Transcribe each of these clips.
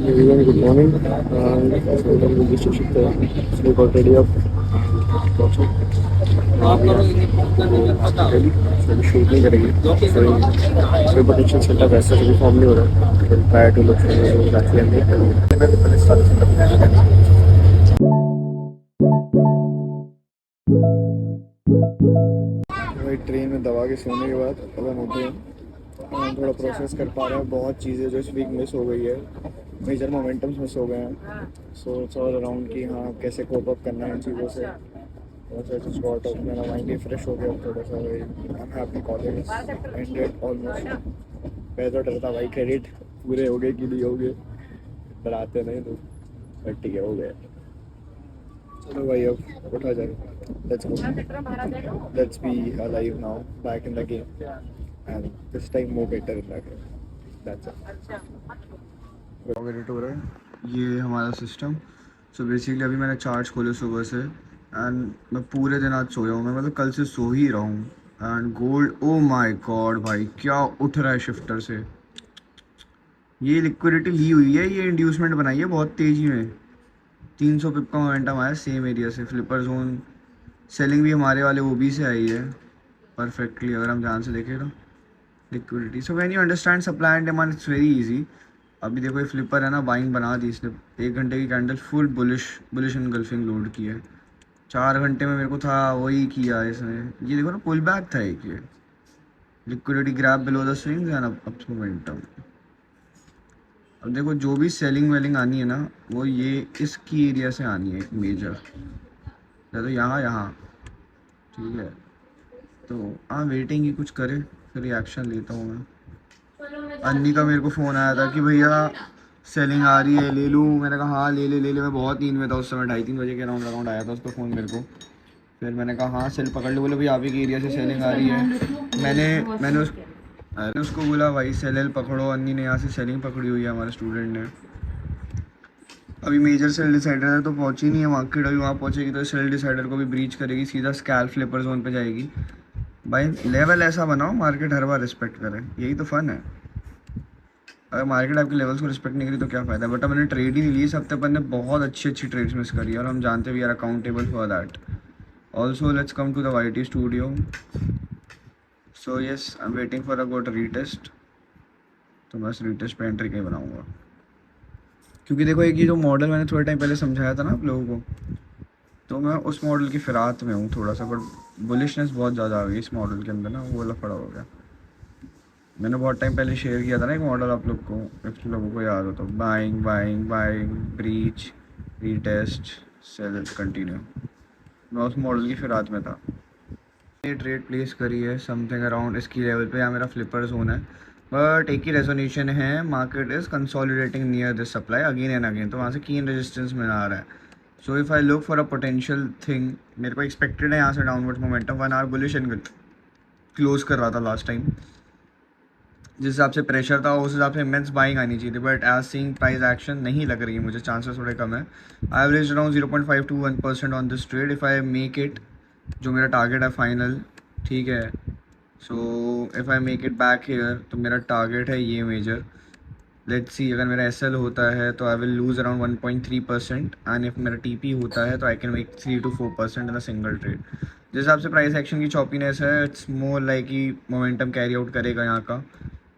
Everyone, good morning. And welcome to this session. So we got ready up and watching. We have hospitality. So we shoot नहीं करेंगे. So potential setup ऐसा भी form नहीं हो रहा. We'll try to look for exactly and make. मैं पहले start setup. भाई ट्रेन में दबा के सोने के बाद अब हम उठे हैं, थोड़ा प्रोसेस कर पा रहे हैं बहुत चीज़ें जो इस वीक मिस हो गई है, मेजर मोमेंटम्स मिस हो गए हैं. सो इट्स ऑल अराउंड कि हाँ कैसे कोप अप करना है इन चीज़ों से. और जस्ट गॉट अप, मेरा माइंड भी फ्रेश हो गया थोड़ा सा. भाई I am happy, college ended almost. मैं तो डरता भाई क्रेडिट पूरे हो गए कि नहीं हो गए, डराते नहीं तो, बट ठीक है हो गए. चलो भाई अब उठा जाए. Let's go, let's be alive now, back in the game, and this time more better in the game. That's it. Edit हो रहा है ये हमारा सिस्टम. सो बेसिकली अभी मैंने चार्ज खोले सुबह से, एंड मैं पूरे दिन आज सोया हूँ. मैं मतलब कल से सो ही रहा हूँ. And gold, oh my God भाई क्या उठ रहा है शिफ्टर से. ये लिक्विडिटी ली हुई है, ये इंड्यूसमेंट बनाई है बहुत तेज़ी में. 300 पिप का मोमेंटम आया सेम एरिया से. फ्लिपर जोन सेलिंग भी हमारे वाले ओबी से आई है परफेक्टली, अगर हम ध्यान से देखें तो. Liquidity, so when you understand supply and demand it's very easy. अभी देखो ये फ्लिपर है ना, बाइंग बना दी इसने. 1 घंटे की candle full bullish engulfing load की है. 4 घंटे में मेरे को था वही किया इसने. ये देखो ना पुल बैक था एक, ये liquidity grab below the swings and up momentum. अब देखो जो भी सेलिंग वेलिंग आनी है ना, वो ये इसकी एरिया से आनी है एक मेजर. तो यहाँ ठीक है. तो हाँ वेटिंग ही कुछ करे, फिर रिएक्शन लेता हूँ मैं. अन्नी का मेरे को फ़ोन आया था कि भैया सेलिंग आ रही है ले लूँ. मैंने कहा हाँ ले ले. मैं बहुत नींद में था उस समय, 2:30-3 बजे के अराउंड आया था उसका फ़ोन मेरे को. फिर मैंने कहा हाँ सेल पकड़ लो. बोले भाई आप ही के एरिया से सेलिंग आ रही है. मैंने उसको बोला भाई सेल पकड़ो. अन्नी ने यहाँ से सेलिंग पकड़ी हुई है हमारे स्टूडेंट ने. अभी मेजर सेल डिसाइडर है तो पहुंची नहीं है मार्केट. अभी वहाँ पहुंचेगी तो सेल डिसाइडर को भी ब्रीच करेगी, सीधा स्कैल्प फ्लिपर जोन पे जाएगी. भाई लेवल ऐसा बनाओ मार्केट हर बार रिस्पेक्ट करे, यही तो फन है. अगर मार्केट आपके लेवल्स को रिस्पेक्ट नहीं करी तो क्या फ़ायदा. बट अब मैंने ट्रेड ही नहीं ली इस हफ्ते. अपन ने बहुत अच्छी ट्रेड्स मिस करी है और हम जानते we are accountable for that. Also let's come to the Y studio. So yes I am waiting for a good retest. तो बस रीटेस्ट पे एंट्री कहीं बनाऊँगा, क्योंकि देखो एक ये जो मॉडल मैंने थोड़े टाइम पहले समझाया था ना आप लोगों को, तो मैं उस मॉडल की फिरात में हूँ थोड़ा सा. बट बुलिशनेस बहुत ज़्यादा आ गई इस मॉडल के अंदर ना, वो लफड़ा हो गया. मैंने बहुत टाइम पहले शेयर किया था ना एक मॉडल आप लोग को, if लोगों को याद हो तो. Buying breach retest sell continue. मैं उस मॉडल की फिरात में था. ये ट्रेड प्लेस करी है समथिंग अराउंड इसकी लेवल पे. यहाँ मेरा फ्लिपर जोन है, बट एक ही रेजोनेशन है, market is consolidating near this supply again and again. तो वहाँ से कीन रेजिस्टेंस में आ रहा है. So if I look for a potential thing, मेरे को एक्सपेक्टेड है यहाँ से downward momentum. 1 hour bullish and close कर रहा था लास्ट टाइम. जिस हिसाब से प्रेशर था उस हिसाब से इमेंस बाइंग आनी चाहिए थी, but as seeing price action नहीं लग रही है मुझे. चांसेस थोड़े कम है. Average around 0.5 to 1% on this trade if I make it, जो मेरा टारगेट है फाइनल. ठीक है. So if I make it back here तो मेरा टारगेट है ये मेजर. लेट्स सी, अगर मेरा एस होता है तो I will lose around 1.3%. And if मेरा टी होता है तो I can make 3 to 4% in a single trade. जिस हिसाब से प्राइस एक्शन की चॉपीनेस है, इट्स मोर लाइक कि मोमेंटम कैरी आउट करेगा यहाँ का.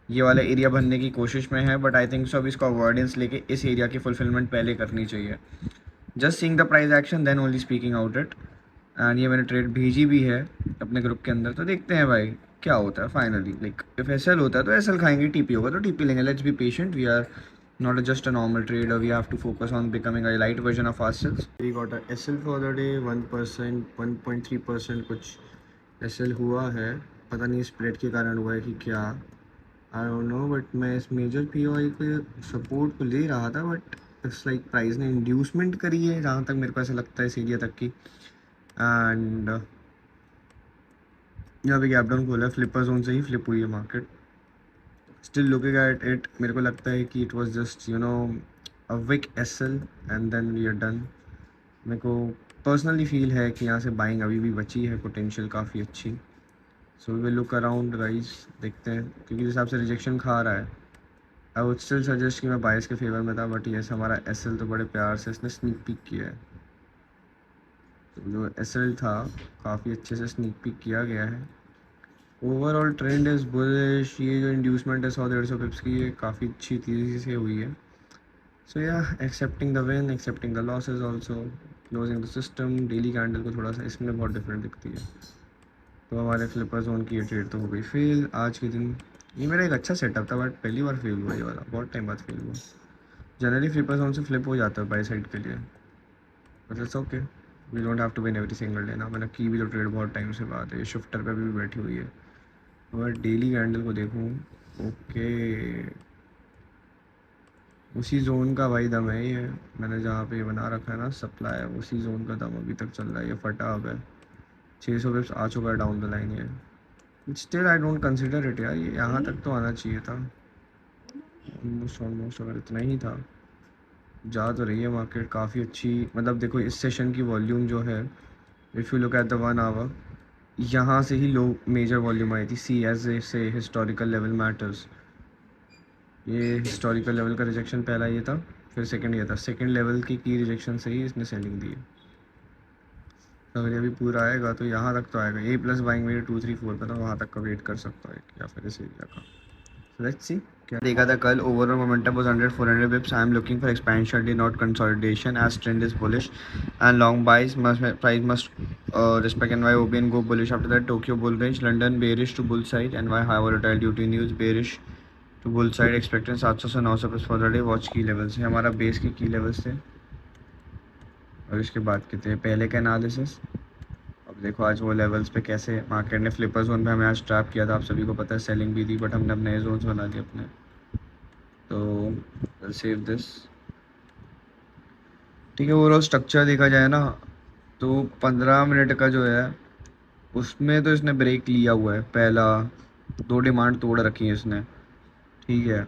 ये वाला एरिया बनने की कोशिश में है, बट आई थिंक सो अब इसको अवॉइडेंस लेके इस एरिया की फुलफिलमेंट पहले करनी चाहिए. Just seeing the price action then only speaking out it. And ये मैंने ट्रेड भेजी भी है अपने ग्रुप के अंदर, तो देखते हैं भाई क्या होता है फाइनली. लाइक इफ एस होता है तो एस खाएंगे, टी होगा तो टी लेंगे. Let's be patient. We are not just a normal trader. We have to focus on becoming a light version of ourselves. We got a SL for the day. 1%, 1.3% कुछ SL हुआ है. पता नहीं स्प्लिट के कारण हुआ है कि क्या, आई डोंट नो. बट मैं इस मेजर POI के सपोर्ट को ले रहा था, बट इट्स लाइक प्राइस ने इंड्यूसमेंट करी है जहाँ तक मेरे को ऐसा लगता है इस एरिया तक की. एंड यहाँ पे गैप डाउन खोला है, फ्लिपर जोन से ही फ्लिप हुई है market. Still looking at it, मेरे को लगता है कि it was just a wick SL and then we are done. मेरे को पर्सनली फील है कि यहाँ से बाइंग अभी भी बची है, पोटेंशियल काफ़ी अच्छी. So we will look around guys, देखते हैं, क्योंकि जिस हिसाब से रिजेक्शन खा रहा है आई वुड स्टिल सजेस्ट कि मैं बाइस के फेवर में था, बट यस हमारा एसएल तो बड़े प्यार से इसने स्नीक पीक किया है। तो जो एसएल था काफ़ी अच्छे से स्नीक पीक किया गया है। Overall trend is bullish. ये जो इंड्यूसमेंट है 100-150 पिप्स की, ये काफ़ी अच्छी तेज़ी से हुई है। सो या accepting the win, accepting the losses also, closing the system. Daily candle को थोड़ा सा इसमें बहुत डिफरेंट दिखती है। तो हमारे फ्लिपर जोन की ये ट्रेड तो हो गई फेल आज के दिन। ये मेरा एक अच्छा सेटअप था, बट पहली बार फेल हुआ ये वाला, बहुत टाइम बाद फेल हुआ। जनरली फ्लिपर जोन से फ्लिप हो जाता है बाई साइड के लिए, but it's okay, we don't have to win every single day ना। मैंने की भी तो ट्रेड बहुत टाइम से बात है, ये शिफ्टर पे भी बैठी हुई है। अगर डेली कैंडल को देखूँ, ओके उसी जोन का भाई दम है ये। मैंने जहाँ पे ये बना रखा है ना सप्लाई, उसी जोन का दम अभी तक चल रहा है। ये फटा अब है, 600 पिप्स आ चुका है डाउन द लाइन ये। Still I don't consider it यार, ये यहाँ तक तो आना चाहिए था ऑलमोस्ट। अगर इतना ही था, जा तो रही है मार्केट काफ़ी अच्छी। मतलब देखो इस सेशन की वॉल्यूम जो है, if you look at the 1 hour, यहाँ से ही लो मेजर वॉल्यूम आई थी। सी एज ए से हिस्टोरिकल लेवल मैटर्स। ये हिस्टोरिकल लेवल का रिजेक्शन पहला ये था, फिर सेकंड ये था। सेकंड लेवल की रिजेक्शन से ही इसने सेलिंग दी है। तो अगर ये भी पूरा आएगा तो यहाँ तक तो आएगा। ए प्लस बाइंग मेरे 2-3-4 पे था, वहाँ तक का वेट कर सकता है या फिर इस एरिया का। लेट्स सी क्या देखा था कल। Overall momentum was 100-400 pips. I am looking for expansion, not consolidation, as trend is bullish and long buys price must respect NYOB and go bullish. After that Tokyo bull range, London bearish to bull side, NY high volatile due to news, bearish to bull side, expecting 700 से 900 pips for the day. watch key levels है हमारा, base के की levels थे और इसके बाद के थे पहले का एनालिसिस। अब देखो आज वो लेवल्स पे कैसे मार्केट ने फ्लिपर जोन पे हमें आज ट्रैप किया था, आप सभी को पता है। सेलिंग भी थी, बट हमने अब नए जोन्स बना दिए अपने। तो सेव दिस, ठीक है। ओवरऑल स्ट्रक्चर देखा जाए ना तो 15 मिनट का जो है उसमें तो इसने ब्रेक लिया हुआ है। पहला 2 डिमांड तोड़ रखी है इसने, ठीक है।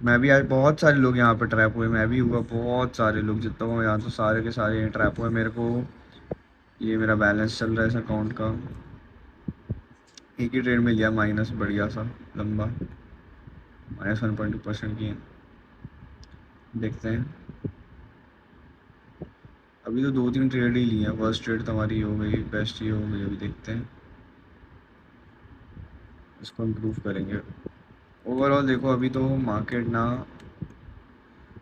मैं भी आज, बहुत सारे लोग यहाँ पे ट्रैप हुए, मैं भी हुआ, बहुत सारे लोग जितना हुआ यहाँ तो सारे के सारे यहाँ ट्रैप हुए। मेरे को ये मेरा बैलेंस चल रहा है इस अकाउंट का, एक ही ट्रेड में लिया माइनस, बढ़िया सा लंबा -1.2% की। देखते हैं, अभी तो 2-3 ट्रेड ही ली हैं। फर्स्ट ट्रेड तो हमारी हो गई, बेस्ट ही हो गई। अभी देखते हैं, इसको इम्प्रूव करेंगे। ओवरऑल देखो अभी तो मार्केट ना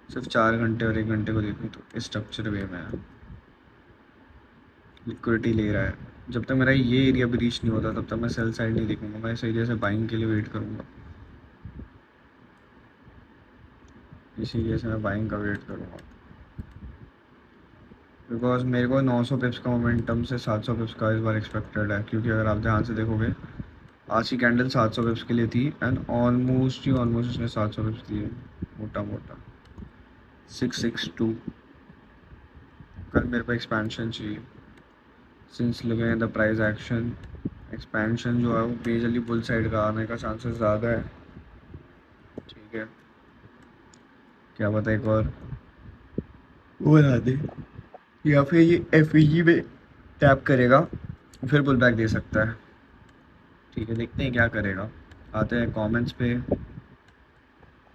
सिर्फ 4 घंटे और 1 घंटे को देखूँ तो इस स्ट्रक्चर वे में है, लिक्विडिटी ले रहा है। जब तक मेरा ये एरिया भी रीच नहीं होता तब तक मैं सेल साइड नहीं देखूंगा, मैं इस एरिया से बाइंग के लिए वेट करूंगा। इस एरिया से मैं बाइंग का वेट करूंगा, बिकॉज मेरे को 900 पिप्स का मोमेंटम से 700 पिप्स का इस बार एक्सपेक्टेड है। क्योंकि अगर आप ध्यान से देखोगे आज की कैंडल 700 पिप्स के लिए थी एंड ऑलमोस्ट उसने 700 पिप्स दिए मोटा मोटा 662। कल मेरे को एक्सपेंशन चाहिए, since looking at the price action. Expansion जो है वो मेजरली बुल साइड का आने का चांसेस ज़्यादा है, ठीक है। क्या पता एक और वो बना दे, या फिर ये एफईजी में टैप करेगा फिर पुल बैक दे सकता है, ठीक है। देखते हैं क्या करेगा। आते हैं कमेंट्स पे।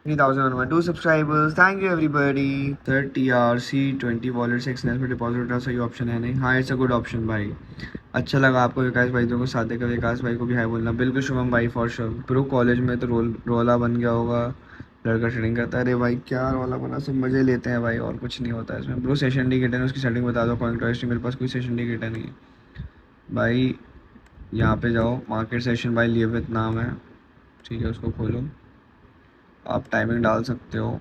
3002 subscribers, thank you everybody. 30 RC 20 wallet से एक्सनेस में डिपॉजिट का सही ऑप्शन है नहीं? हाँ इट्स अ गुड ऑप्शन भाई। अच्छा लगा आपको विकास भाई को साथ देकर, विकास भाई को भी हाई बोलना। बिल्कुल शुभम भाई फॉर श्योर। प्रो कॉलेज में तो रोला बन गया होगा, लड़का ट्रेडिंग करता है। अरे भाई क्या रोला बना, सब मज़े लेते हैं भाई और कुछ नहीं होता है इसमें। ब्रो सेशन इंडिकेटर है, उसकी सेटिंग बता दो। कॉन्ट्रास्ट मेरे पास कोई सेशन इंडिकेटर नहीं है भाई। यहाँ पे जाओ, मार्केट सेशन बाय लिविथ नाम है, ठीक है। उसको खोलो, आप टाइमिंग डाल सकते हो,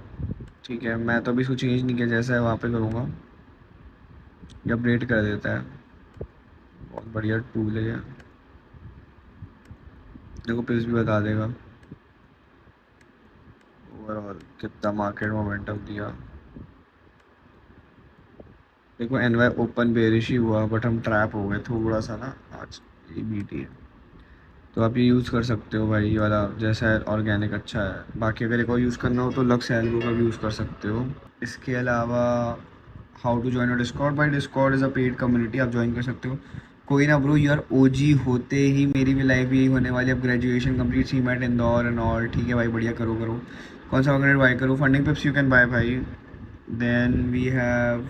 ठीक है। मैं तो अभी इसको चेंज नहीं किया, जैसा है वहाँ पे करूँगा, ये अपडेट कर देता है। बहुत बढ़िया टूल है ये, देखो पेज भी बता देगा ओवरऑल कितना मार्केट मोमेंटम दिया। देखो एनवाई ओपन बेरिश ही हुआ, बट हम ट्रैप हो गए थोड़ा सा ना आज, ये बीटी है। तो आप ये यूज़ कर सकते हो भाई, ये वाला जैसा है ऑर्गेनिक अच्छा है। बाकी अगर एक और यूज़ करना हो तो लक्स एल्गो का भी यूज़ कर सकते हो। इसके अलावा how to join a Discord, भाई Discord is a paid community, आप ज्वाइन कर सकते हो। कोई ना ब्रो, यार ओजी होते ही मेरी भी लाइफ यही होने वाली है। अब graduation complete, CMAT Indore and all, ठीक है भाई, बढ़िया करो करो। कौन सा ऑर्गेनाइज बाय करूँ? Funding pips you can buy भाई. Then we have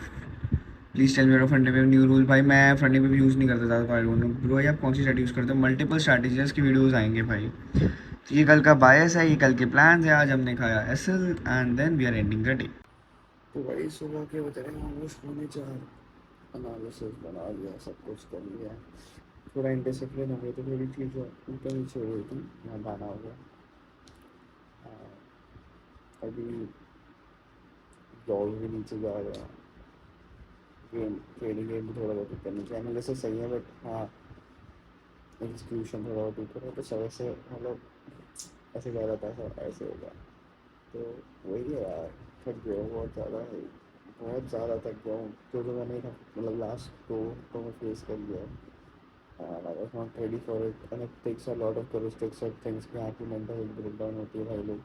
please tell me funding pip new rule. भाई मैं फंडिंग पिप यूज़ नहीं करता ज़्यादा. भाई ब्रो भाई आप कौन सी स्ट्रैटेजी यूज़ करते हो? मल्टीपल स्ट्रैटेजीज की वीडियोस आएंगे भाई. तो ये कल का बायस है, ये कल के प्लान्स है. आज हमने खाया SL and then we are ending the day. तो भाई सुबह के बज रहे हैं ऑलमोस्ट पौने 4. एनालिसिस बना लिया, सब कुछ कर लिया. थोड़ा इंडिसिप्लिन हो गई तो थोड़ी चीज़ ऊपर नीचे हो गई थी. यहाँ गाना हो गया. अभी जॉब भी नीचे जा रहा है. गेम ट्रेडिंग गेम भी थोड़ा बहुत करनी चाहिए. एनालिसिस सही है बट हाँ एग्जीक्यूशन थोड़ा बहुत ऊपर है. तो सब ऐसे मतलब ऐसे जा रहा था, ऐसा ऐसे होगा. तो वही है यार. थक गया हूँ बहुत ज़्यादा है. बहुत ज़्यादा थक गया हूँ. जो मैंने मतलब लास्ट तो मैं फेस कर लिया. I was not ready for it and it takes a lot of courage to accept things कि हाँ की mental health breakdown होती है भाई लोग.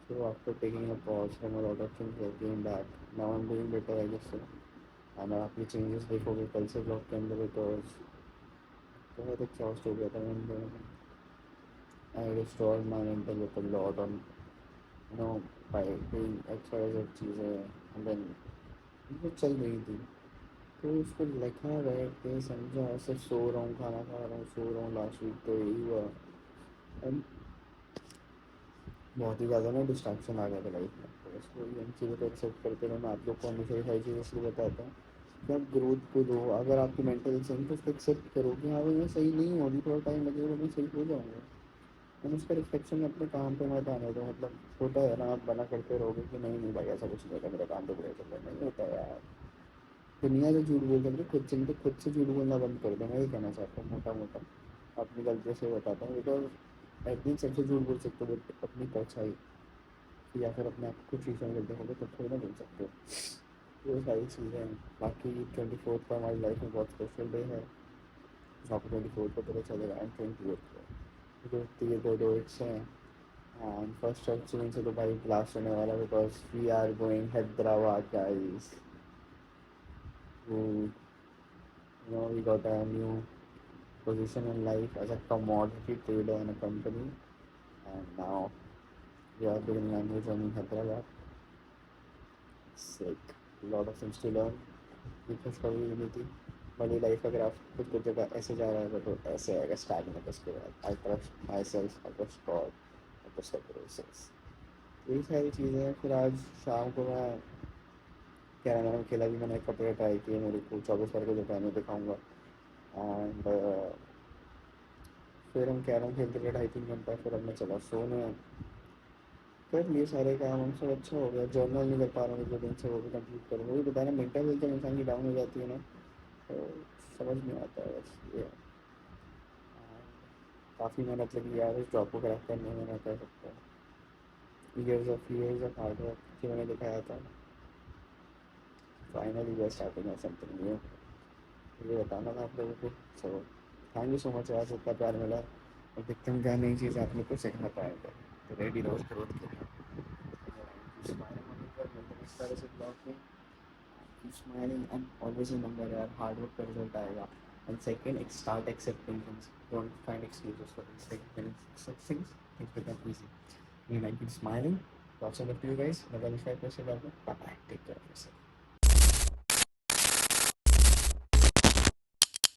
So after taking a pause from a lot of things I came back. Now I'm doing better I guess so. And आपकी changes देखोगे कल से ब्लॉग के अंदर because बहुत exhaust हो गया था मैं. I restored my mental with a lot on by doing XYZ चीज़ें and then वो चल रही थी. तो उसको लिखा बैठ के समझा. सिर्फ सो रहा हूँ, खाना खा रहा हूँ, सो रहा हूँ. लास्ट वीक तो यही हुआ. एंड बहुत ही ज़्यादा ना डिस्ट्रैक्शन आ गया था लाइफ में. तो इसको इन चीज़ों को एक्सेप्ट करते रहो. मैं आप लोग को हमेशा ये सारी चीज़ें इसलिए बताता हूँ कि आप ग्रोथ को दो. अगर आपकी मेंटल सही तो उसको एक्सेप्ट करो कि हाँ भाई मैं सही नहीं हूँ, अभी थोड़ा टाइम लगेगा मैं सही हो जाऊँगा. मैंने उसका रिफ्लेक्शन अपने काम पे मत आने दो. मतलब होता है ना, आप बना करते रहोगे कि नहीं नहीं भाई ऐसा कुछ नहीं होता, मेरा काम तो बुरा चल रहा है. नहीं होता यार. दुनिया से झूठ बोल सकते खुद से नहीं तो खुद से झूठ बोलना बंद कर दो. मैं ये कहना चाहता हूँ मोटा मोटा अपनी गलती से बताता हूँ. बिकॉज एटलीन सबसे झूठ बोल सकते हो बट अपनी परछाई या फिर अपने आप को कुछ चीज़ों में गलती होगी तो थोड़ी ना बोल सकते हो. ये सारी चीज़ें हैं. बाकी 24 का हमारी लाइफ में बहुत स्पेशल डे है. आपको 24 को पता चलेगा एंड 28 को जो दो डेट्स हैं. एंड फर्स्ट ऑफ जून से तो भाई ब्लास्ट होने वाला because we are going Hyderabad guys. We got a new position in life as a commodity trader in a company, and now we are beginning a new journey in Hyderabad. It's like a lot of things to learn. कुछ कभी भी नहीं थी. बड़ी life अगर आप कुछ कुछ जगह ऐसे जा रहे हो तो ऐसे आएगा स्टार्टिंग में. उसके बाद I trust my self, I trust God, I trust the process. यही सारी चीज़ें हैं. फिर आज शाम को मैं क्या नाम खेला भी. मैंने कपड़े ट्राई किए. मेरे को 24 तारीख को जो पहने दिखाऊँगा. एंड फिर हम कैरम खेलते रहे 2.5-3 घंटा. फिर हमने चला सोने. कर लिए सारे काम हम सब. अच्छा हो गया. जर्नल नहीं कर पा रहा हूँ जो दिन से, वो भी कंप्लीट करूँ. वो भी बताना मेंटल हेल्थ जब इंसान की डाउन हो जाती है ना तो समझ नहीं आता है. बस ये काफ़ी मेहनत लगी यार इस जॉब को क्रैक करने में. मैं कह सकता हूँ ईयर्स ऑफ हार्ड वर्क जो मैंने दिखाया था. Finally we are starting something new. ये बताना था आप लोगों को. So thank you so much यार. इतना प्यार मिला और देखते हैं क्या नई चीज़ आप लोग को सीखना पाएंगे. तो रेडी रहो ग्रोथ के लिए. Keep smiling and always remember यार hard work का result आएगा. And second, start accepting things. Don't find excuses for things. Like when you accept things, things become easy. And I keep smiling. Lots of love to you guys. Bye bye. Take care of yourself.